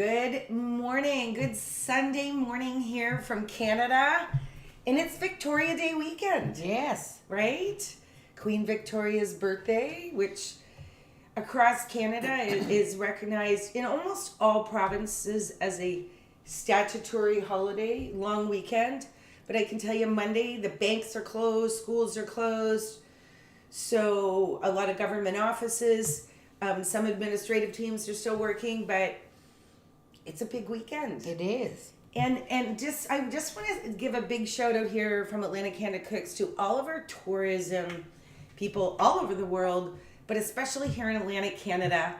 Good morning. Good Sunday morning here from Canada. And it's Victoria Day weekend. Yes. Right? Queen Victoria's birthday, which across Canada is recognized in almost all provinces as a statutory holiday, long weekend. But I can tell you Monday, the banks are closed, schools are closed. So a lot of government offices, some administrative teams are still working, but it's a big weekend. It is. And I just want to give a big shout out here from Atlantic Canada Cooks to all of our tourism people all over the world, but especially here in Atlantic Canada,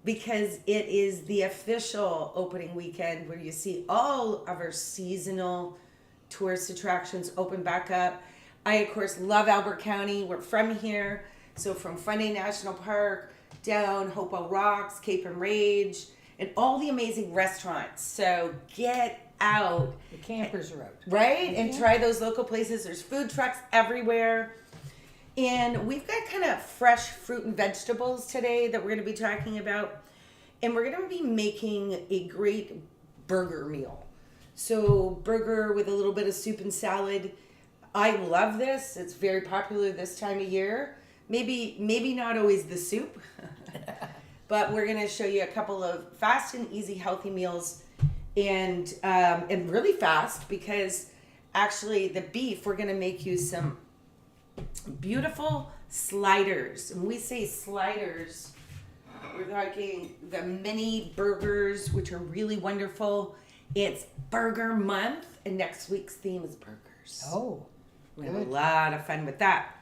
because it is the official opening weekend where you see all of our seasonal tourist attractions open back up. I, of course, love Albert County. We're from here. So from Funday National Park down Hopewell Rocks, Cape and Rage, and all the amazing restaurants. So get out. The campers are out. Right? And try those local places. There's food trucks everywhere. And we've got kind of fresh fruit and vegetables today that we're going to be talking about. And we're going to be making a great burger meal. So burger with a little bit of soup and salad. I love this. It's very popular this time of year. Maybe not always the soup. But we're going to show you a couple of fast and easy healthy meals and really fast because actually the beef, we're going to make you some beautiful sliders. And we say sliders, we're talking the mini burgers, which are really wonderful. It's Burger Month, and next week's theme is burgers. Oh, we have a lot of fun with that.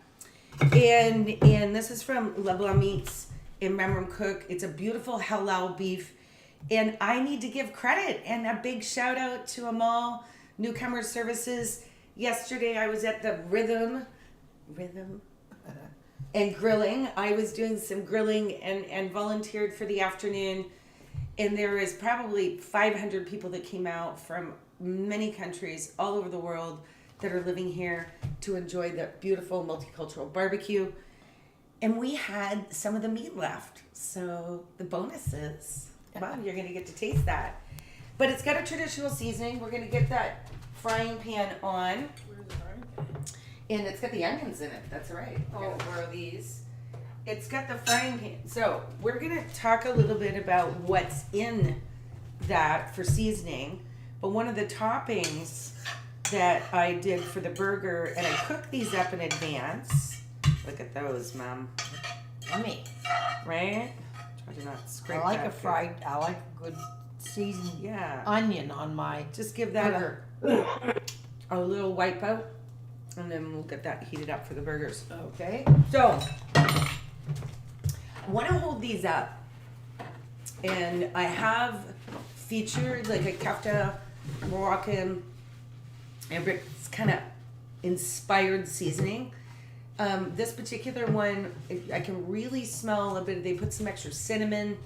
And this is from Le Blanc Meats in Memram Cook. It's a beautiful halal beef. And I need to give credit and a big shout out to Amal Newcomer Services. Yesterday I was at the Rhythm and grilling. I was doing some grilling and volunteered for the afternoon. And there is probably 500 people that came out from many countries all over the world that are living here to enjoy the beautiful multicultural barbecue. And we had some of the meat left. So the bonus is, well, you're going to get to taste that. But it's got a traditional seasoning. We're going to get that frying pan on. Where's the frying pan? And it's got the onions in it. That's right. We're going to throw these. It's got the frying pan. So we're going to talk a little bit about what's in that for seasoning. But one of the toppings that I did for the burger, and I cooked these up in advance. Look at those, Mom. Yummy. Right? Try to not scrape I like that a fried, I like a good seasoned onion on my Just give that burger. a little wipe out, and then we'll get that heated up for the burgers. Okay. So, I want to hold these up, and I have featured like a kefta Moroccan and it's kind of inspired seasoning. This particular one, I can really smell a bit. They put some extra cinnamon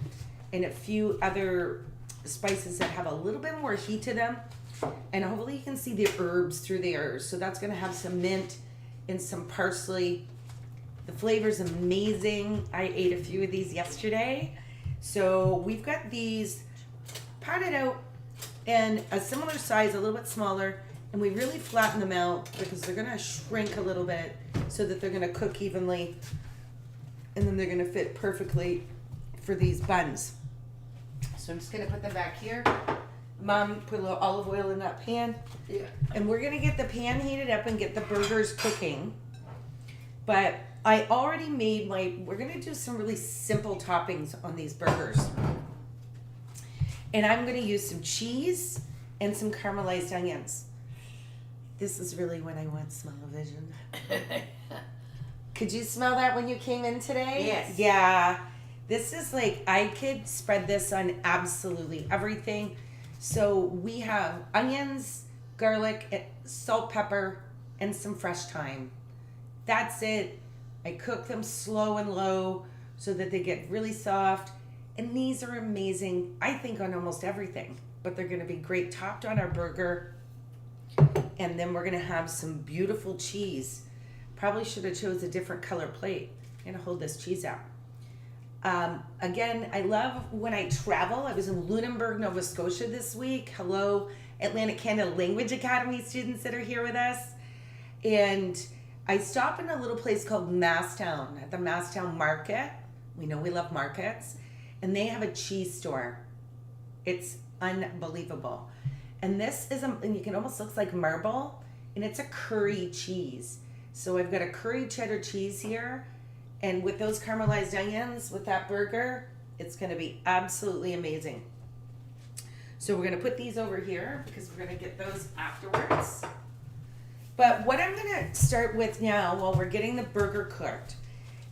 and a few other spices that have a little bit more heat to them. And hopefully you can see the herbs through there. So that's going to have some mint and some parsley. The flavor's amazing. I ate a few of these yesterday. So we've got these potted out and a similar size, a little bit smaller. And we really flatten them out because they're going to shrink a little bit so that they're going to cook evenly. And then they're going to fit perfectly for these buns. So I'm just going to put them back here. Mom put a little olive oil in that pan. Yeah. And we're going to get the pan heated up and get the burgers cooking. But I already made we're going to do some really simple toppings on these burgers. And I'm going to use some cheese and some caramelized onions. This is really when I want smell-o-vision. Could you smell that when you came in today? Yes. Yeah. This is like, I could spread this on absolutely everything. So we have onions, garlic, salt, pepper, and some fresh thyme. That's it. I cook them slow and low so that they get really soft. And these are amazing, I think, on almost everything. But they're going to be great topped on our burger. And then we're going to have some beautiful cheese. Probably should have chose a different color plate. I'm going to hold this cheese out. Again, I love when I travel. I was in Lunenburg, Nova Scotia this week. Hello, Atlantic Canada Language Academy students that are here with us. And I stop in a little place called Masstown, at the Masstown Market. We know we love markets. And they have a cheese store. It's unbelievable. And this is, and you can almost look like marble, and it's a curry cheese. So I've got a curry cheddar cheese here, and with those caramelized onions, with that burger, it's gonna be absolutely amazing. So we're gonna put these over here because we're gonna get those afterwards. But what I'm gonna start with now, while we're getting the burger cooked,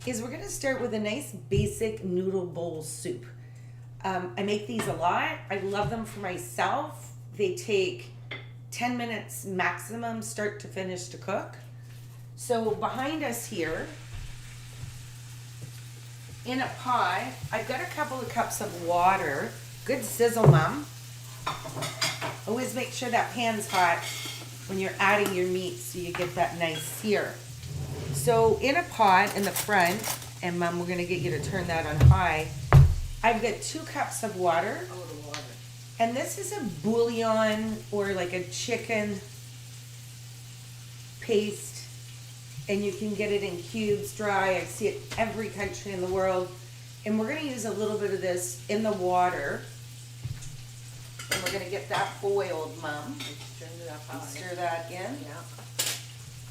is we're gonna start with a nice basic noodle bowl soup. I make these a lot. I love them for myself. They take 10 minutes maximum, start to finish, to cook. So behind us here, in a pot, I've got a couple of cups of water. Good sizzle, Mom. Always make sure that pan's hot when you're adding your meat so you get that nice sear. So in a pot in the front, and Mom, we're gonna get you to turn that on high, I've got 2 cups of water. Oh, the water. And this is a bouillon or like a chicken paste, and you can get it in cubes, dry. I see it every country in the world. And we're gonna use a little bit of this in the water. And we're gonna get that boiled, Mom. Stir that in. Yeah.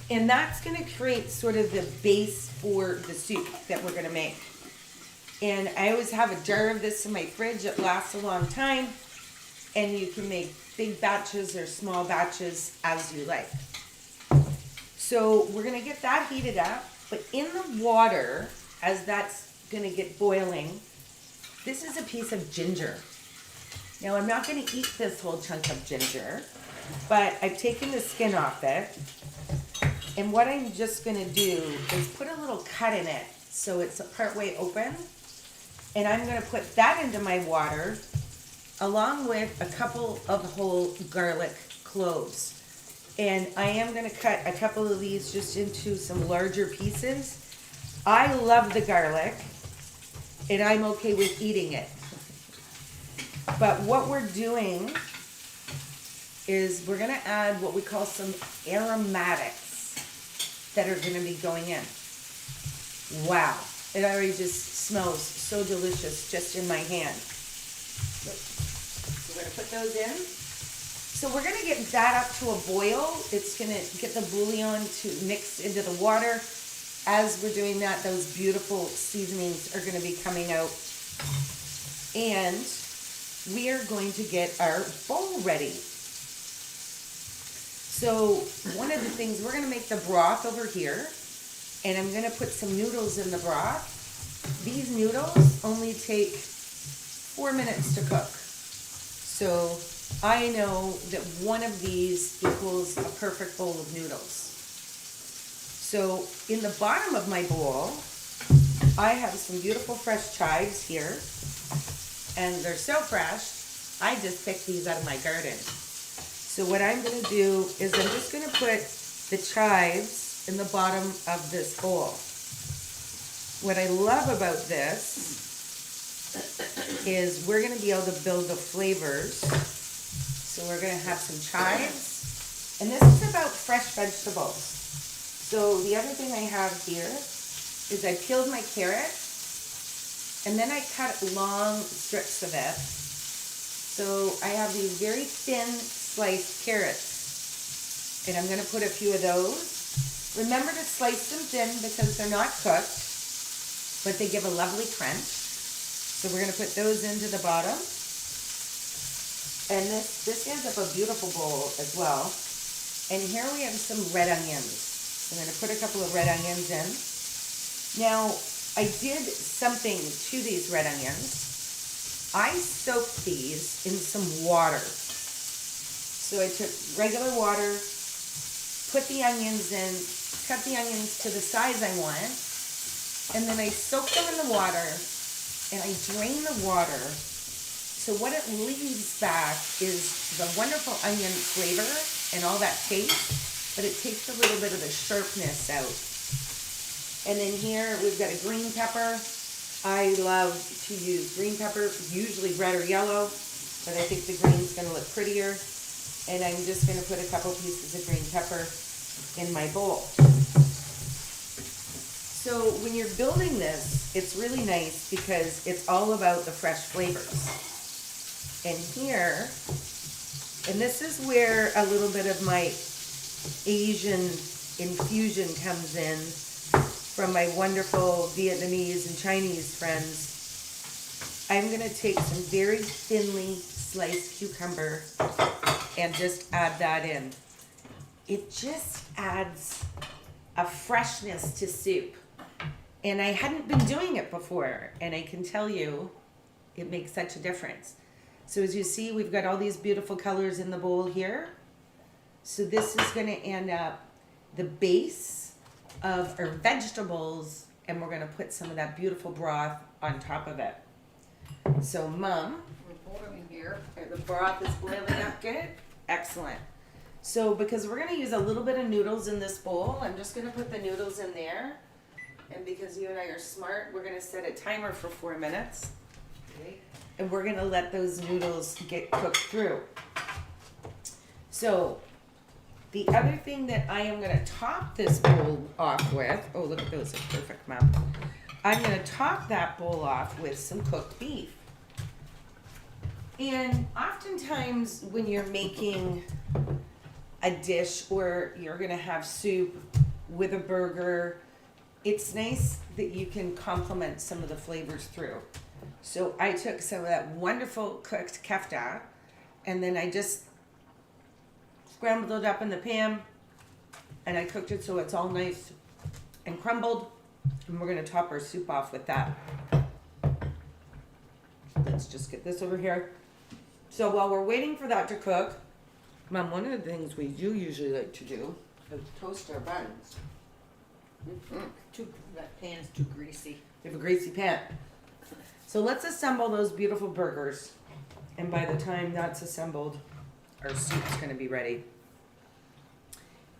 And that's gonna create sort of the base for the soup that we're gonna make. And I always have a jar of this in my fridge. It lasts a long time. And you can make big batches or small batches as you like. So we're gonna get that heated up. But in the water, as that's gonna get boiling, this is a piece of ginger. Now I'm not gonna eat this whole chunk of ginger, but I've taken the skin off it. And what I'm just gonna do is put a little cut in it so it's partway open. And I'm gonna put that into my water along with a couple of whole garlic cloves. And I am gonna cut a couple of these just into some larger pieces. I love the garlic, and I'm okay with eating it. But what we're doing is we're gonna add what we call some aromatics that are gonna be going in. Wow, it already just smells so delicious just in my hand. So we're gonna put those in. So we're gonna get that up to a boil. It's gonna get the bouillon to mix into the water. As we're doing that, those beautiful seasonings are gonna be coming out. And we are going to get our bowl ready. So one of the things, we're gonna make the broth over here, and I'm gonna put some noodles in the broth. These noodles only take 4 minutes to cook. So I know that one of these equals a perfect bowl of noodles. So in the bottom of my bowl, I have some beautiful fresh chives here, and they're so fresh, I just picked these out of my garden. So what I'm gonna do is I'm just gonna put the chives in the bottom of this bowl. What I love about this is we're gonna be able to build the flavors. So we're gonna have some chives, and this is about fresh vegetables. So the other thing I have here is I peeled my carrot, and then I cut long strips of it. So I have these very thin sliced carrots, and I'm gonna put a few of those. Remember to slice them thin because they're not cooked, but they give a lovely crunch. So we're gonna put those into the bottom. And this ends up a beautiful bowl as well. And here we have some red onions. I'm gonna put a couple of red onions in. Now, I did something to these red onions. I soaked these in some water. So I took regular water, put the onions in, cut the onions to the size I want, and then I soaked them in the water, and I drain the water. So what it leaves back is the wonderful onion flavor and all that taste, but it takes a little bit of the sharpness out. And then here we've got a green pepper. I love to use green pepper, usually red or yellow, but I think the green's gonna look prettier. And I'm just gonna put a couple pieces of green pepper in my bowl. So when you're building this, it's really nice because it's all about the fresh flavors. And here, and this is where a little bit of my Asian infusion comes in from my wonderful Vietnamese and Chinese friends. I'm gonna take some very thinly sliced cucumber and just add that in. It just adds a freshness to soup. And I hadn't been doing it before, and I can tell you, it makes such a difference. So as you see, we've got all these beautiful colors in the bowl here. So this is gonna end up the base of our vegetables, and we're gonna put some of that beautiful broth on top of it. So Mom, We're boiling here. the broth is boiling up good. Excellent. So because we're gonna use a little bit of noodles in this bowl, I'm just gonna put the noodles in there. And because you and I are smart, we're gonna set a timer for 4 minutes. Okay. And we're gonna let those noodles get cooked through. So the other thing that I am gonna top this bowl off with, oh look at those, they're perfect, Mom. I'm gonna top that bowl off with some cooked beef. And oftentimes when you're making a dish or you're gonna have soup with a burger, it's nice that you can complement some of the flavors through. So I took some of that wonderful cooked kefta and then I just scrambled it up in the pan and I cooked it so it's all nice and crumbled, and we're gonna top our soup off with that. Let's just get this over here. So while we're waiting for that to cook, Mom, one of the things we do usually like to do is toast our buns. That pan's too greasy. We have a greasy pan. So let's assemble those beautiful burgers. And by the time that's assembled, our soup's gonna be ready.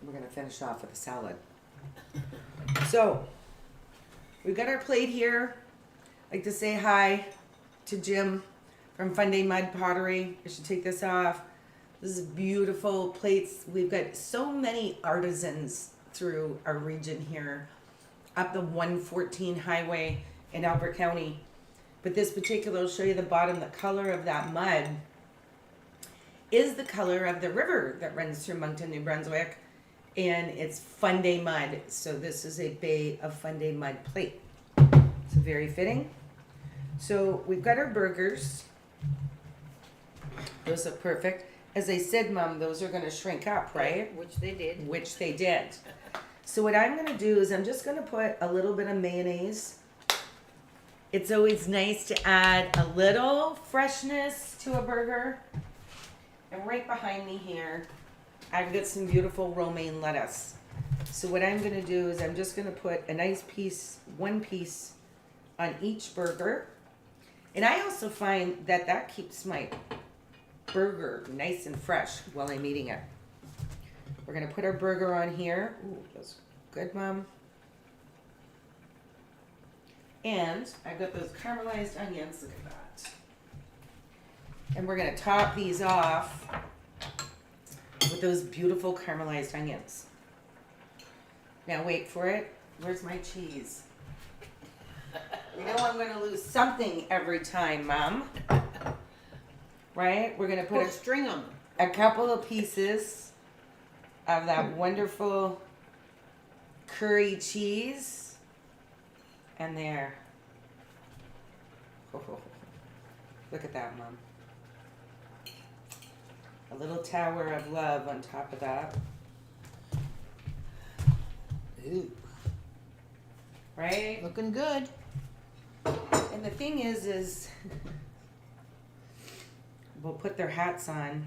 We're gonna finish off with a salad. So, we've got our plate here. I'd like to say hi to Jim from Fun Day Mud Pottery. I should take this off. This is beautiful plates. We've got so many artisans through our region here, up the 114 highway in Albert County. But this particular, I'll show you the bottom, the color of that mud is the color of the river that runs through Moncton, New Brunswick. And it's Fun Day Mud. So this is a Bay of Fun Day Mud plate. It's very fitting. So we've got our burgers. Those look perfect. As I said, Mom, those are gonna shrink up, right? Which they did. Which they did. So what I'm gonna do is I'm just gonna put a little bit of mayonnaise. It's always nice to add a little freshness to a burger. And right behind me here, I've got some beautiful romaine lettuce. So what I'm gonna do is I'm just gonna put a nice piece, one piece on each burger. And I also find that that keeps my burger nice and fresh while I'm eating it. We're gonna put our burger on here. Ooh, that's good, Mom. And I've got those caramelized onions, look at that. And we're gonna top these off with those beautiful caramelized onions. Now wait for it. Where's my cheese? You know I'm gonna lose something every time, Mom. Right? We're gonna put Put a string on them. a couple of pieces of that wonderful curry cheese. And there. Look at that, Mom. A little tower of love on top of that. Ooh, Right? looking good. And the thing is we'll put their hats on.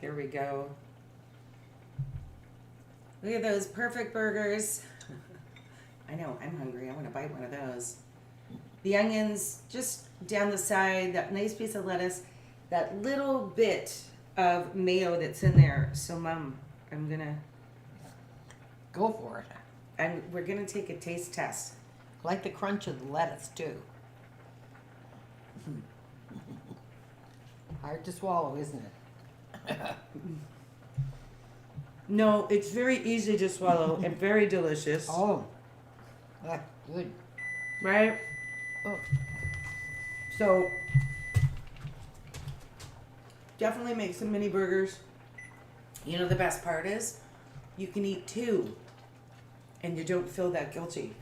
Here we go. Look at those perfect burgers. I know, I'm hungry. I want to bite one of those. The onions just down the side, that nice piece of lettuce, that little bit of mayo that's in there. So, Mom, I'm gonna Go for it. and we're gonna take a taste test. I like the crunch of the lettuce too. Hard to swallow, isn't it? No, it's very easy to swallow and very delicious. Oh, that's good. Right? Oh, So, definitely make some mini burgers. You know, the best part is you can eat two and you don't feel that guilty.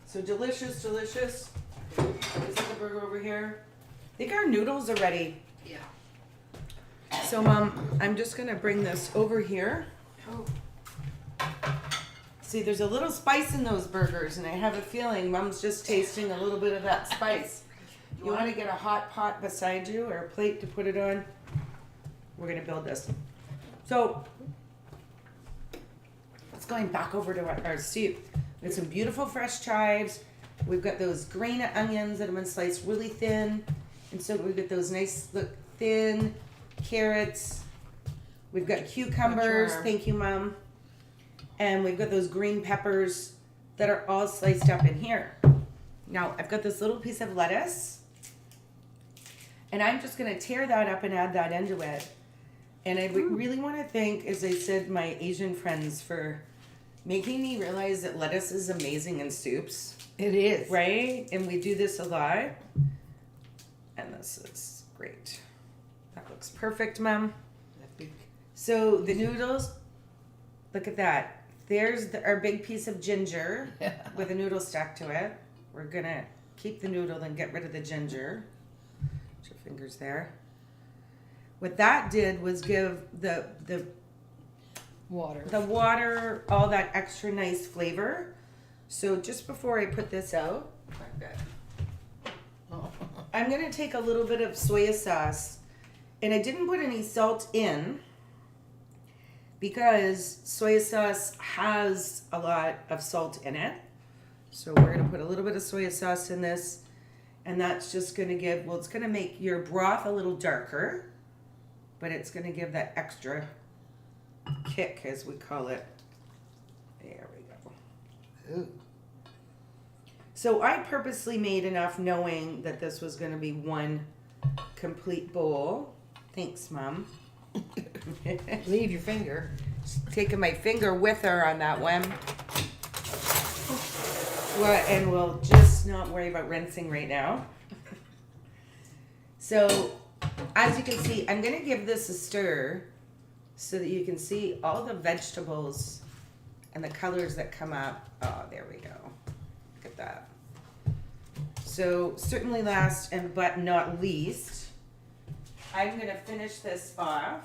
So delicious, delicious. This is the burger over here. I think our noodles are ready. yeah. So, I'm just gonna bring this over here. Oh, See, there's a little spice in those burgers, and I have a feeling Mom's just tasting a little bit of that spice. You want to get a hot pot beside you or a plate to put it on? We're gonna build this. So, let's going back over to our soup. We have some beautiful fresh chives. We've got those green onions that have been sliced really thin, and so we've got those nice, thin carrots. We've got cucumbers. charm. Thank you, Mom. And we've got those green peppers that are all sliced up in here. Now, I've got this little piece of lettuce, and I'm just going to tear that up and add that into it. And I really want to thank, as I said, my Asian friends for making me realize that lettuce is amazing in soups, it is. right? And we do this a lot. And this is great. That looks perfect, Mom. That big. So the noodles, look at that. There's our big piece of ginger with a noodle stuck to it. We're gonna keep the noodle and get rid of the ginger. Put your fingers there. What that did was give the Water. water all that extra nice flavor. So just before I put this out, I'm gonna take a little bit of soy sauce, and I didn't put any salt in because soy sauce has a lot of salt in it. So we're gonna put a little bit of soy sauce in this, and that's just gonna give, well, it's gonna make your broth a little darker, but it's gonna give that extra kick, as we call it. There we go. Ooh. So I purposely made enough knowing that this was gonna be one complete bowl. Thanks, Mom. Leave your finger. Taking my finger with her on that one. Well, and we'll just not worry about rinsing right now. So, as you can see, I'm gonna give this a stir so that you can see all the vegetables and the colors that come up. Oh, there we go. Look at that. So, certainly last and but not least, I'm gonna finish this off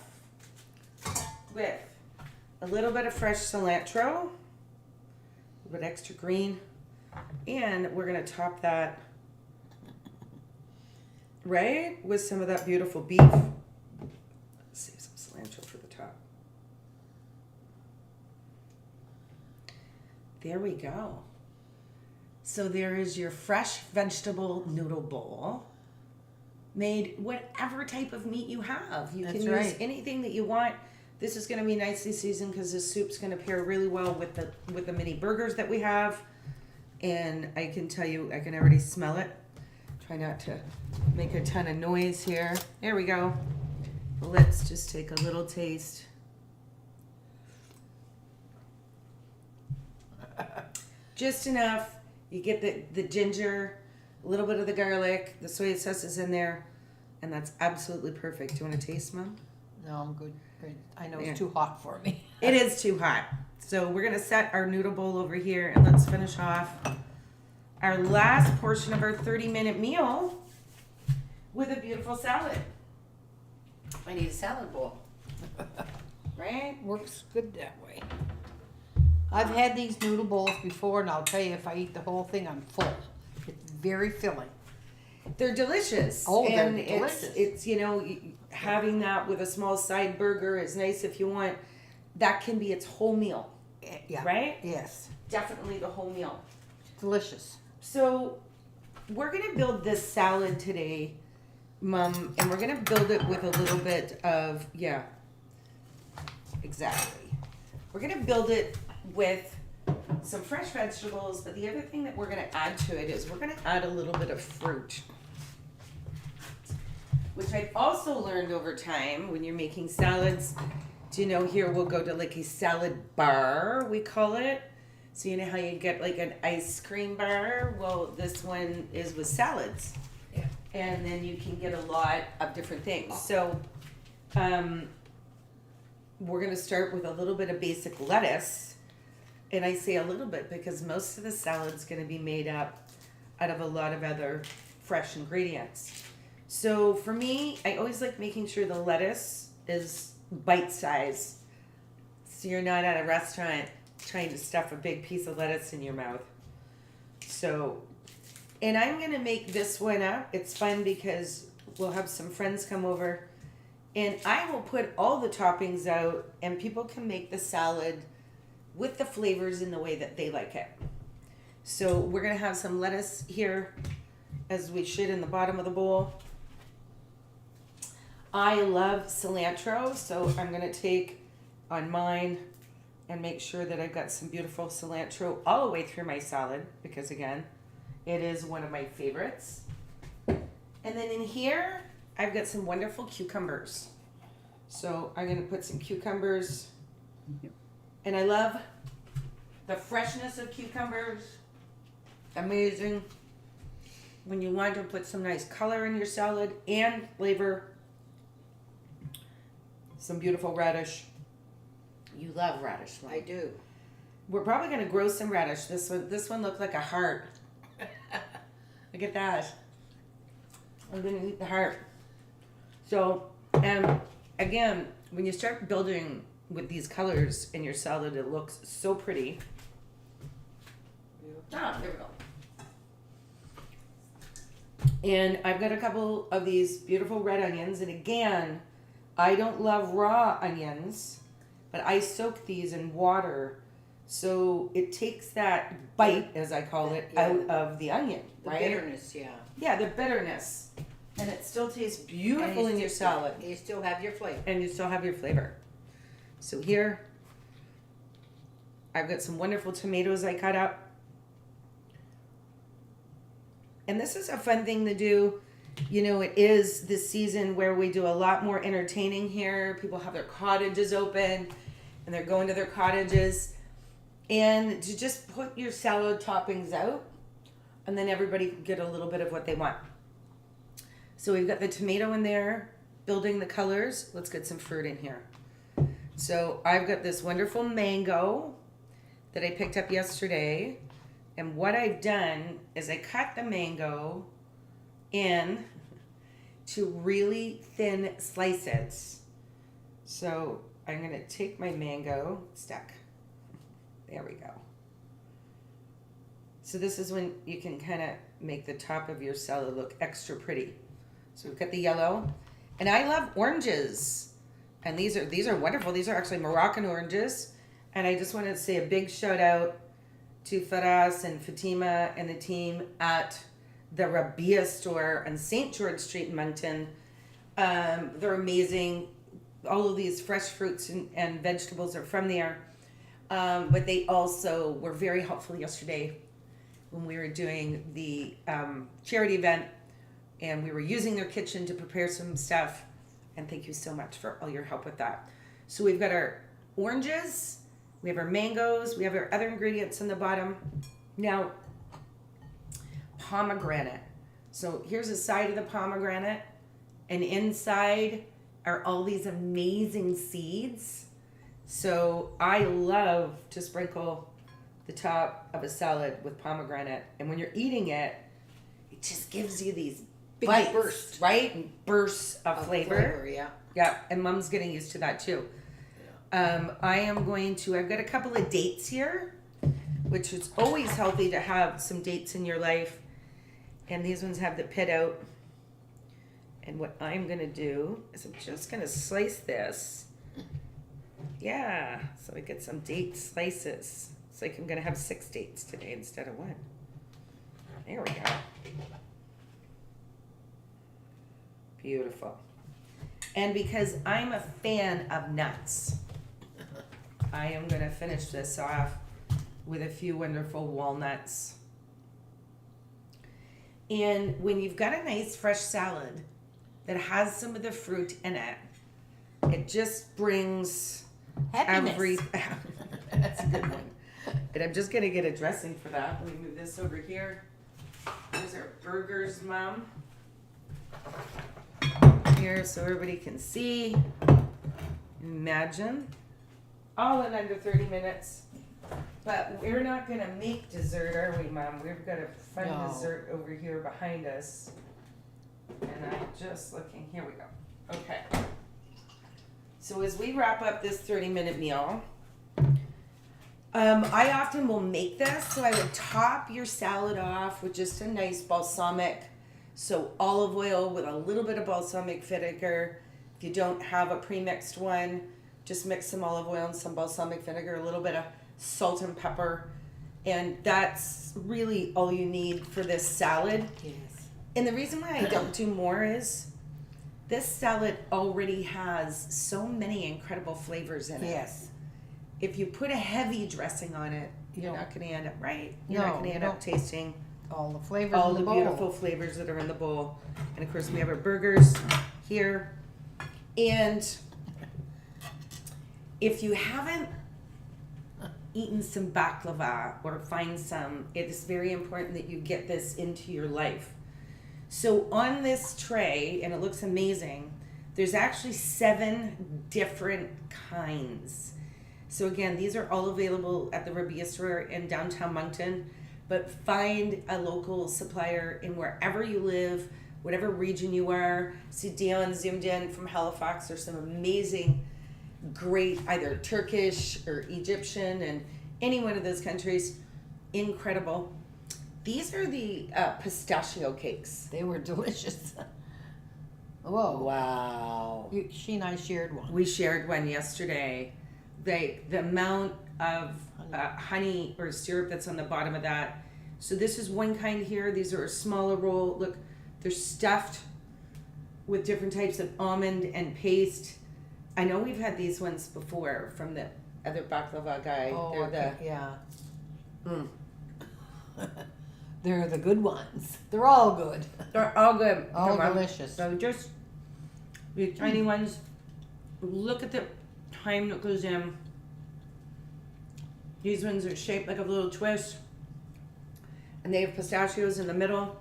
with a little bit of fresh cilantro, a little bit extra green, and we're gonna top that right with some of that beautiful beef. Let's save some cilantro for the top. There we go. So there is your fresh vegetable noodle bowl. Made whatever type of meat you have. You That's can use right. anything that you want. This is going to be nicely seasoned because this soup's going to pair really well with the mini burgers that we have. And I can tell you, I can already smell it. Try not to make a ton of noise here. There we go. Let's just take a little taste. Just enough. You get the ginger, a little bit of the garlic, the soy sauce is in there, and that's absolutely perfect. Do you want to taste, Mom? No, I'm good. Good. I know Yeah. it's too hot for me. It is too hot. So we're going to set our noodle bowl over here, and let's finish off our last portion of our 30-minute meal with a beautiful salad. I need a salad bowl. Right? Works good that way. I've had these noodle bowls before, and I'll tell you, if I eat the whole thing, I'm full. It's very filling. They're delicious. Oh, they're and delicious. It's having that with a small side burger is nice if you want. That can be its whole meal, Yeah. right? Yes. Definitely the whole meal. Delicious. So we're gonna build this salad today, Mom, and we're gonna build it with a little bit of exactly. We're gonna build it with some fresh vegetables, but the other thing that we're gonna add to it is we're gonna add a little bit of fruit. Which I've also learned over time when you're making salads. Do you know here we'll go to like a salad bar, we call it. So you know how you get like an ice cream bar? Well, this one is with salads. Yeah. And then you can get a lot of different things. So we're gonna start with a little bit of basic lettuce. And I say a little bit because most of the salad's gonna be made up out of a lot of other fresh ingredients. So for me, I always like making sure the lettuce is bite size. So you're not at a restaurant trying to stuff a big piece of lettuce in your mouth. So, and I'm gonna make this one up. It's fun because we'll have some friends come over and I will put all the toppings out and people can make the salad with the flavors in the way that they like it. So we're gonna have some lettuce here as we should in the bottom of the bowl. I love cilantro, so I'm gonna take on mine and make sure that I've got some beautiful cilantro all the way through my salad because again, it is one of my favorites. And then in here, I've got some wonderful cucumbers. So I'm gonna put some cucumbers, and I love the freshness of cucumbers. Amazing. When you want to put some nice color in your salad and flavor. Some beautiful radish. You love radish, Mom. I do. We're probably gonna grow some radish. This one looked like a heart. Look at that. I'm gonna eat the heart. So, and again, when you start building with these colors in your salad, it looks so pretty. Ah, there we go. And I've got a couple of these beautiful red onions, and again, I don't love raw onions, but I soak these in water so it takes that bite, as I call it, out of the onion, The right? bitterness, yeah. Yeah, the bitterness. And it still tastes beautiful in your salad. You still have your flavor. And you still have your flavor. So here, I've got some wonderful tomatoes I cut up. And this is a fun thing to do. You know, it is this season where we do a lot more entertaining here. People have their cottages open and they're going to their cottages. And to just put your salad toppings out and then everybody can get a little bit of what they want. So we've got the tomato in there, building the colors. Let's get some fruit in here. So I've got this wonderful mango that I picked up yesterday. And what I've done is I cut the mango in to really thin slices. So I'm gonna take my mango, stuck. There we go. So this is when you can kind of make the top of your salad look extra pretty. So we've got the yellow, and I love oranges, and these are wonderful. These are actually Moroccan oranges, and I just wanted to say a big shout out to Faraz and Fatima and the team at the Rabia store on St. George Street in Moncton. They're amazing. All of these fresh fruits and vegetables are from there. But they also were very helpful yesterday when we were doing the charity event, and we were using their kitchen to prepare some stuff. And thank you so much for all your help with that. So we've got our oranges, we have our mangoes, we have our other ingredients in the bottom. Now, pomegranate. So here's the side of the pomegranate, and inside are all these amazing seeds. So I love to sprinkle the top of a salad with pomegranate, and when you're eating it, it just gives you these Big bites, burst. right? And bursts of flavor. Yeah. Yeah, and Mom's getting used to that too. I've got a couple of dates here, which is always healthy to have some dates in your life. And these ones have the pit out. And what I'm gonna do is I'm just gonna slice this. Yeah, so I get some date slices. It's like I'm gonna have 6 dates today instead of 1. There we go. Beautiful. And because I'm a fan of nuts, I am gonna finish this off with a few wonderful walnuts. And when you've got a nice fresh salad that has some of the fruit in it, it just brings Happiness. That's a good one. And I'm just gonna get a dressing for that. Let me move this over here. Those are burgers, Mom. Here, so everybody can see. Imagine. All in under 30 minutes. But we're not gonna make dessert, are we, Mom? We've got a fun No. dessert over here behind us. And I'm just looking. Here we go. Okay. So as we wrap up this 30-minute meal, I often will make this. So I would top your salad off with just a nice balsamic. So olive oil with a little bit of balsamic vinegar. If you don't have a pre-mixed one, just mix some olive oil and some balsamic vinegar, a little bit of salt and pepper. And that's really all you need for this salad. Yes. And the reason why I don't do more is this salad already has so many incredible flavors in it. Yes. If you put a heavy dressing on it, you're No. not going to end up right. You're No, not going to you end up don't. tasting All the flavors all in the the bowl. beautiful flavors that are in the bowl. And of course, we have our burgers here. And if you haven't eaten some baklava or find some, it is very important that you get this into your life. So on this tray, and it looks amazing, there's actually 7 different kinds. So again, these are all available at the Rabia store in downtown Moncton, but find a local supplier in wherever you live, whatever region you are. See Dion zoomed in from Halifax. There's some amazing, great, either Turkish or Egyptian, and any one of those countries. Incredible. These are the pistachio cakes. They were delicious. Whoa. Wow. She and I shared one. We shared one yesterday. The amount of honey or syrup that's on the bottom of that. So this is one kind here. These are a smaller roll. Look, they're stuffed with different types of almond and paste. I know we've had these ones before from the other baklava guy. Oh, They're okay. Yeah. Mm. They're the good ones. They're all good. They're all good. All Come on. delicious. So just the tiny ones. Look at the time that goes in. These ones are shaped like a little twist. And they have pistachios in the middle.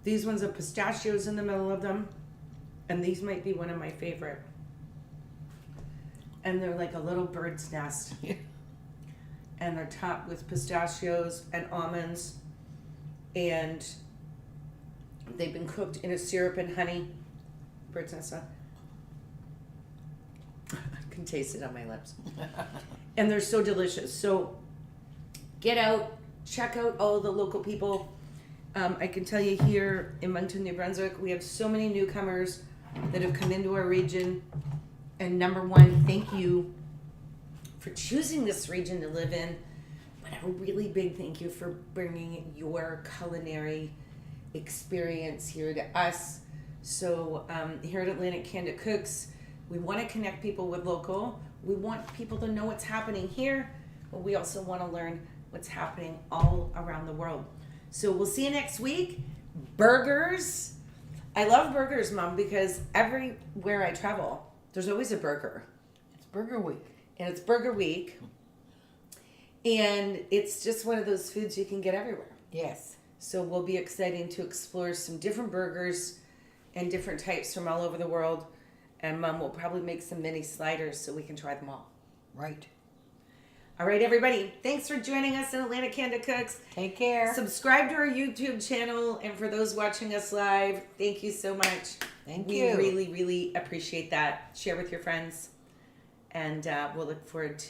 These ones have pistachios in the middle of them. And these might be one of my favorite. And they're like a little bird's nest. Yeah. And they're topped with pistachios and almonds. And they've been cooked in a syrup and honey. Bird's nest. I can taste it on my lips. And they're so delicious. So get out, check out all the local people. I can tell you here in Moncton, New Brunswick, we have so many newcomers that have come into our region. And number one, thank you for choosing this region to live in. But a really big thank you for bringing your culinary experience here to us. So here at Atlantic Canada Cooks, we want to connect people with local. We want people to know what's happening here, but we also want to learn what's happening all around the world. So we'll see you next week. Burgers. I love burgers, Mom, because everywhere I travel, there's always a burger. It's Burger Week. And it's Burger Week. And it's just one of those foods you can get everywhere. Yes. So we'll be exciting to explore some different burgers and different types from all over the world. And Mom will probably make some mini sliders so we can try them all. Right. All right, everybody. Thanks for joining us in Atlantic Canada Cooks. Take care. Subscribe to our YouTube channel. And for those watching us live, thank you so much. Thank We you. really, really appreciate that. Share with your friends. And we'll look forward to